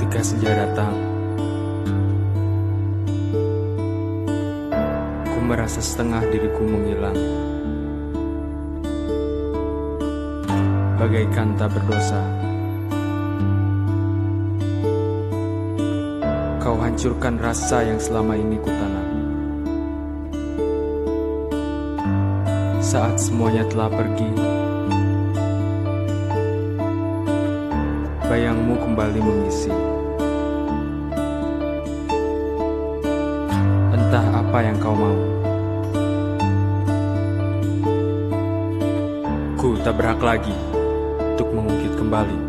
Ketika senja datang, ku merasa setengah diriku menghilang, bagaikan tak berdosa. Kau hancurkan rasa yang selama ini kutanam. Saat semuanya telah pergi, bayangmu kembali mengisi. Entah apa yang kau mau. Ku tak berhak lagi untuk mengungkit kembali